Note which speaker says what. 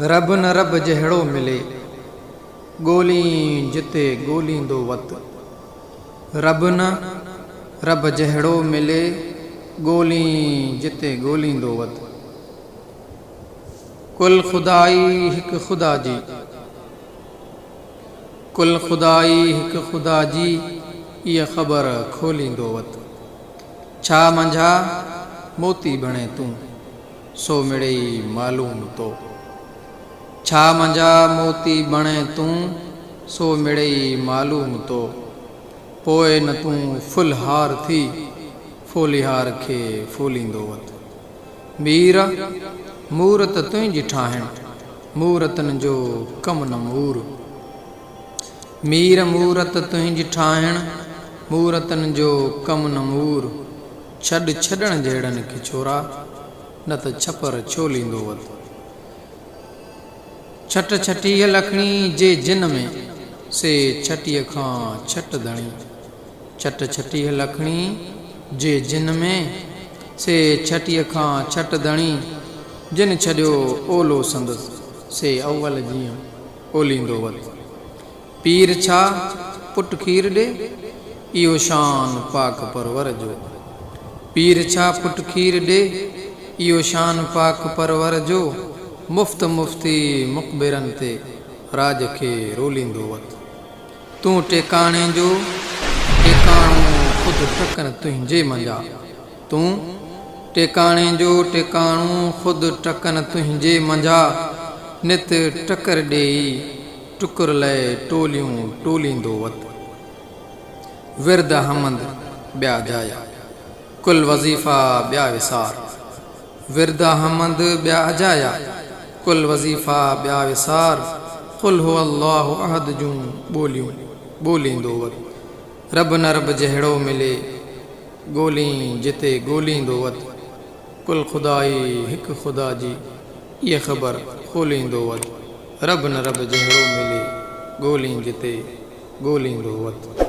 Speaker 1: रब न रब जहिड़ो मिले, ॻोल्ही जिते ॻोल्हींदो वत। रब न रब जहिड़ो मिले, ॻोल्ही जिते ॻोल्हींदो वत। कुल खुदाई हिकु खुदा जी, कुल खुदाई हिकु खुदा जी, इहा ख़बर खोलींदो वत। छा मंझा मोती बणे तूं, सो मिड़ई मालूम तो। छा मंझा मोती बणे तूं, सो मिड़ई मालूम तो। पोइ न तूं फुलहार थी, फोलिहार खे फोलींदो वत। मीर मूरत तुंहिंजी ठाहिण, मूरतनि जो कमु न मूर। मीर मूरत तुंहिंजी ठाहिण, मूरतनि जो कमु न मूर। छॾ छॾण जहिड़नि खे छोरा, न त छपर छोलींदो वत। छट छटीह लखणी जे जिन में, से छटीह खां छट दणी। छट छटीह लखणी जे जिन में, से छटीह खां छट दणी। जिन छॾियो ओलो संदसि, से अव्वल जीअं ओलींदो वत। पीर छा पुट खीर ॾे, इहो शान पाक परवर जो। पीर छा पुट खीर ॾे, इहो शान पाक परवर जो। मुफ़्त मुफ़्ती मुक़बिरनि ते राज खे रोलींदो वत। तूं टेकाणे जो टेकाणो ख़ुदि टकनि तुंहिंजे मंझा। तूं टेकाणे जो टेकाणो ख़ुदि टकनि तुंहिंजे मंझा। नित टकर ॾेई टुकुर लाइ टोलियूं टोलींदो वत। विर्द हमद ॿिया जाया, कुल वज़ीफ़ा ॿिया विसार। विर्द हमद ॿिया अजाया, कुल वज़ीफ़ा ॿिया विसार। कुल हु अल्लाहु अहद जूं ॿोलियूं ॿोलींदो वत। रब न रब जहिड़ो मिले, ॻोल्ही जिते ॻोल्हींदो वत। कुल खुदाई हिकु खुदा जी, इहा ख़बर खोलींदो वत। रब न रब जहिड़ो मिले, ॻोल्ही जिते ॻोल्हींदो वत।